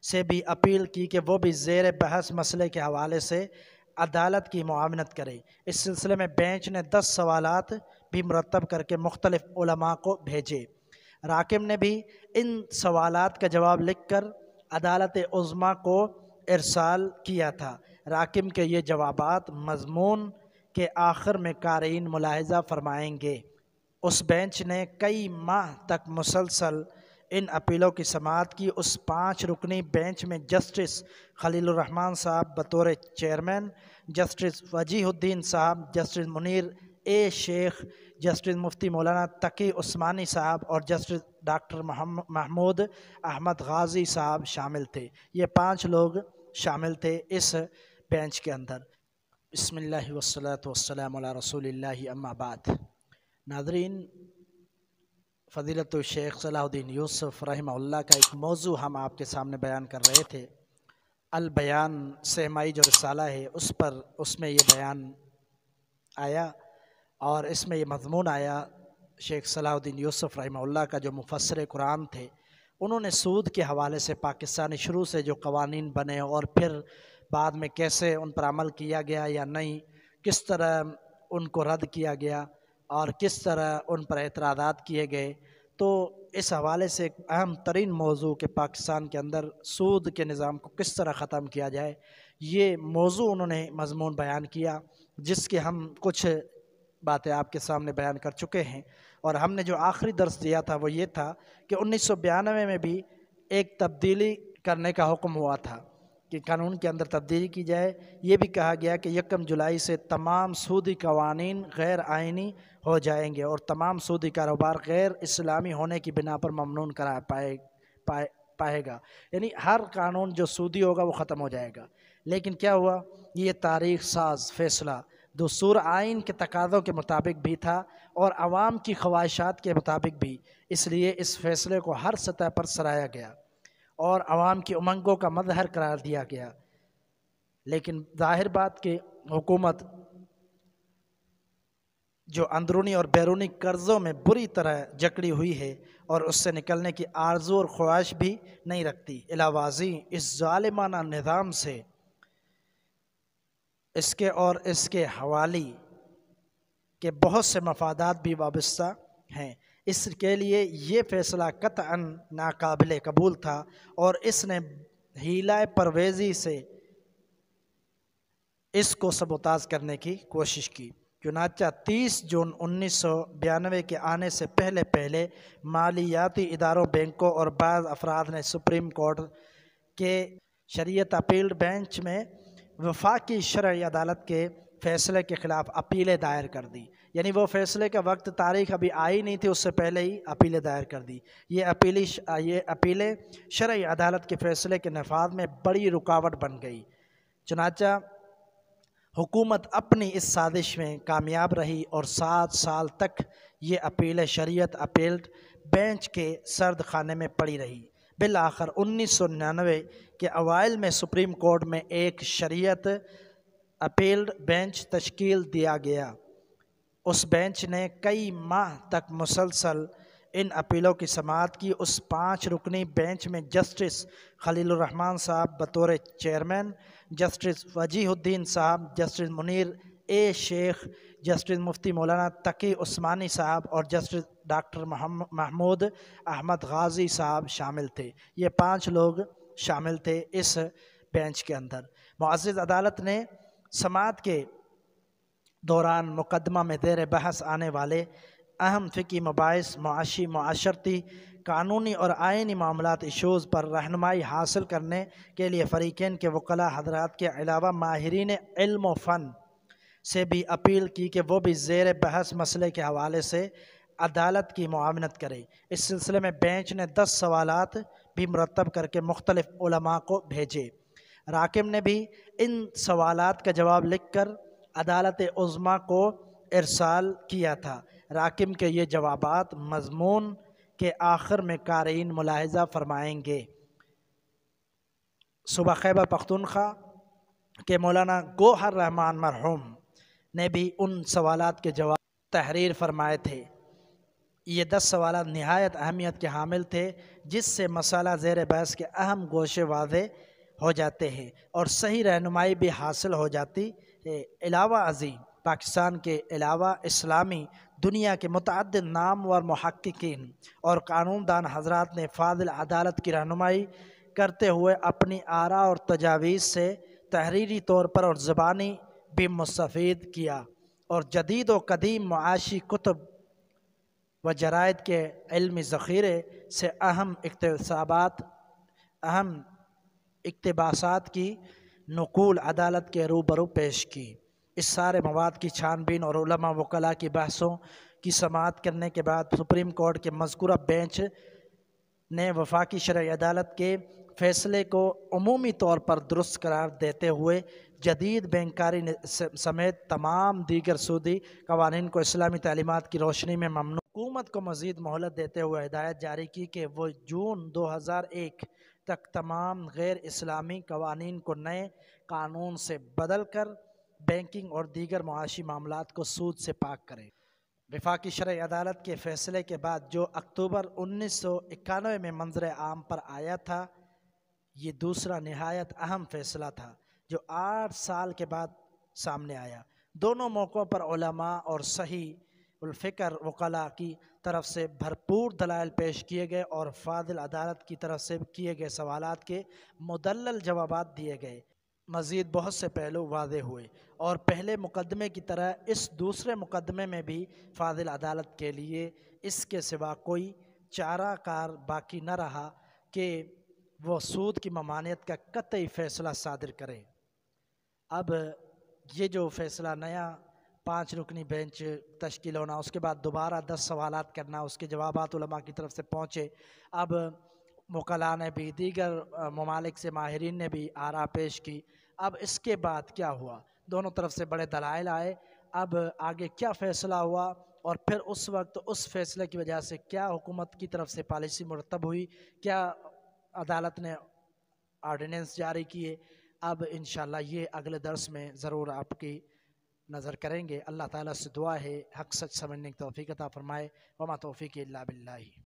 سے بھی اپیل کی کہ وہ بھی زیر بحث مسئلے کے حوالے سے عدالت کی معاونت کرے۔ اس سلسلے میں بینچ نے 10 سوالات بھی مرتب کر کے مختلف علماء کو بھیجے۔ راکم نے بھی ان سوالات کا جواب لکھ کر عدالت عظمیٰ کو ارسال کیا تھا۔ راکم کے یہ جوابات مضمون کے آخر میں قارئین ملاحظہ فرمائیں گے۔ اس بینچ نے کئی ماہ تک مسلسل ان اپیلوں کی سماعت کی۔ اس 5 رکنی بینچ میں جسٹس خلیل الرحمن صاحب بطور چیئرمین، جسٹس وجیہ الدین صاحب، جسٹس منیر اے شیخ، جسٹس مفتی مولانا تقی عثمانی صاحب اور جسٹس ڈاکٹر محمود احمد غازی صاحب شامل تھے۔ یہ 5 لوگ شامل تھے اس بینچ کے اندر۔ بسم اللہ والصلاة والسلام علی رسول اللہ، اما بعد۔ ناظرین، فضیلت الشیخ صلاح الدین یوسف رحمہ اللہ کا ایک موضوع ہم آپ کے سامنے بیان کر رہے تھے۔ البیان سہمائی جو رسالہ ہے اس میں یہ بیان آیا اور اس میں یہ مضمون آیا۔ شیخ صلاح الدین یوسف رحمہ اللہ کا جو مفسر قرآن تھے، انہوں نے سود کے حوالے سے پاکستانی شروع سے جو قوانین بنے اور پھر بعد میں کیسے ان پر عمل کیا گیا یا نہیں، کس طرح ان کو رد کیا گیا اور کس طرح ان پر اعتراضات کیے گئے، تو اس حوالے سے ایک اہم ترین موضوع کہ پاکستان کے اندر سود کے نظام کو کس طرح ختم کیا جائے، یہ موضوع انہوں نے مضمون بیان کیا، جس کے ہم کچھ باتیں آپ کے سامنے بیان کر چکے ہیں۔ اور ہم نے جو آخری درس دیا تھا وہ یہ تھا کہ 1992 میں بھی ایک تبدیلی کرنے کا حکم ہوا تھا کہ قانون کے اندر تبدیلی کی جائے۔ یہ بھی کہا گیا کہ 1 جولائی سے تمام سودی قوانین غیر آئینی ہو جائیں گے اور تمام سودی کاروبار غیر اسلامی ہونے کی بنا پر ممنوع قرار پائے گا، یعنی ہر قانون جو سودی ہوگا وہ ختم ہو جائے گا۔ لیکن کیا ہوا؟ یہ تاریخ ساز فیصلہ دستور آئین کے تقاضوں کے مطابق بھی تھا اور عوام کی خواہشات کے مطابق بھی، اس لیے اس فیصلے کو ہر سطح پر سراہا گیا اور عوام کی امنگوں کا مظہر قرار دیا گیا۔ لیکن ظاہر بات کہ حکومت جو اندرونی اور بیرونی قرضوں میں بری طرح جکڑی ہوئی ہے اور اس سے نکلنے کی آرزو اور خواہش بھی نہیں رکھتی، علاوہ ازیں اس ظالمانہ نظام سے اس کے اور اس کے حوالی کے بہت سے مفادات بھی وابستہ ہیں۔ اس کے لیے یہ فیصلہ قطعاً ناقابل قبول تھا اور اس نے حیلہ پرویزی سے اس کو سبوتاژ کرنے کی کوشش کی۔ چنانچہ 30 جون 1992 کے آنے سے پہلے مالیاتی اداروں، بینکوں اور بعض افراد نے سپریم کورٹ کے شریعت اپیل بینچ میں وفاقی شرعی عدالت کے فیصلے کے خلاف اپیلیں دائر کر دی۔ یعنی وہ فیصلے کا وقت تاریخ ابھی آئی نہیں تھی، اس سے پہلے ہی اپیلیں دائر کر دی۔ یہ اپیلیں شرعی عدالت کے فیصلے کے نفاذ میں بڑی رکاوٹ بن گئی۔ چنانچہ حکومت اپنی اس سازش میں کامیاب رہی اور 7 سال تک یہ اپیلیں شریعت اپیلٹ بینچ کے سرد خانے میں پڑی رہی۔ بالآخر 1999 کے اوائل میں سپریم کورٹ میں ایک شریعت اپیلٹ بینچ تشکیل دیا گیا۔ اس بینچ نے کئی ماہ تک مسلسل ان اپیلوں کی سماعت کی۔ اس 5 رکنی بینچ میں جسٹس خلیل الرحمن صاحب بطور چیئرمین، جسٹس وجیہ الدین صاحب، جسٹس منیر اے شیخ، جسٹس مفتی مولانا تقی عثمانی صاحب اور جسٹس ڈاکٹر محمود احمد غازی صاحب شامل تھے۔ یہ 5 لوگ شامل تھے اس بینچ کے اندر۔ معزز عدالت نے سماعت کے دوران مقدمہ میں زیر بحث آنے والے اہم فقہی مباحث، معاشی، معاشرتی، قانونی اور آئینی معاملات ایشوز پر رہنمائی حاصل کرنے کے لیے فریقین کے وکلاء حضرات کے علاوہ ماہرین علم و فن سے بھی اپیل کی کہ وہ بھی زیر بحث مسئلے کے حوالے سے عدالت کی معاونت کرے۔ اس سلسلے میں بینچ نے 10 سوالات بھی مرتب کر کے مختلف علماء کو بھیجے۔ راکم نے بھی ان سوالات کا جواب لکھ کر عدالت عظمیٰ کو ارسال کیا تھا۔ راکم کے یہ جوابات مضمون کے آخر میں قارئین ملاحظہ فرمائیں گے۔ صوبہ خیبر پختونخوا کے مولانا گوہر رحمان مرحوم نے بھی ان سوالات کے جواب تحریر فرمائے تھے۔ یہ 10 سوالات نہایت اہمیت کے حامل تھے، جس سے مسئلہ زیر بحث کے اہم گوشے واضح ہو جاتے ہیں اور صحیح رہنمائی بھی حاصل ہو جاتی ہے۔ علاوہ ازیں پاکستان کے علاوہ اسلامی دنیا کے متعدد نامور محققین اور قانون دان حضرات نے فاضل عدالت کی رہنمائی کرتے ہوئے اپنی آراء اور تجاویز سے تحریری طور پر اور زبانی بھی مستفید کیا، اور جدید و قدیم معاشی کتب و جرائد کے علمی ذخیرے سے اہم اقتباسات کی نقول عدالت کے روبرو پیش کی۔ اس سارے مواد کی چھان بین اور علماء وکلاء کی بحثوں کی سماعت کرنے کے بعد سپریم کورٹ کے مذکورہ بینچ نے وفاقی شرعی عدالت کے فیصلے کو عمومی طور پر درست قرار دیتے ہوئے جدید بینکاری سمیت تمام دیگر سودی قوانین کو اسلامی تعلیمات کی روشنی میں ممنوع۔ حکومت کو مزید مہلت دیتے ہوئے ہدایت جاری کی کہ وہ جون 2001 تک تمام غیر اسلامی قوانین کو نئے قانون سے بدل کر بینکنگ اور دیگر معاشی معاملات کو سود سے پاک کرے۔ وفاقی شرعی عدالت کے فیصلے کے بعد جو اکتوبر 1991 میں منظر عام پر آیا تھا، یہ دوسرا نہایت اہم فیصلہ تھا جو 8 سال کے بعد سامنے آیا۔ دونوں موقعوں پر علماء اور صحیح الفکر وکلاء کی طرف سے بھرپور دلائل پیش کیے گئے اور فاضل عدالت کی طرف سے کیے گئے سوالات کے مدلل جوابات دیے گئے۔ مزید بہت سے پہلو واضح ہوئے اور پہلے مقدمے کی طرح اس دوسرے مقدمے میں بھی فاضل عدالت کے لیے اس کے سوا کوئی چارہ کار باقی نہ رہا کہ وہ سود کی ممانعت کا قطعی فیصلہ صادر کرے۔ اب یہ جو فیصلہ نیا 5 رکنی بینچ تشکیل ہونا، اس کے بعد دوبارہ 10 سوالات کرنا، اس کے جوابات علماء کی طرف سے پہنچے، اب وکلاء نے بھی، دیگر ممالک سے ماہرین نے بھی آراء پیش کی۔ اب اس کے بعد کیا ہوا؟ دونوں طرف سے بڑے دلائل آئے، اب آگے کیا فیصلہ ہوا اور پھر اس وقت اس فیصلے کی وجہ سے کیا حکومت کی طرف سے پالیسی مرتب ہوئی، کیا عدالت نے آرڈیننس جاری کیے، اب انشاءاللہ یہ اگلے درس میں ضرور آپ کی نظر کریں گے۔ اللہ تعالیٰ سے دعا ہے حق سچ سمجھنے کی توفیق عطا فرمائے۔ وما توفیقی الا باللہ۔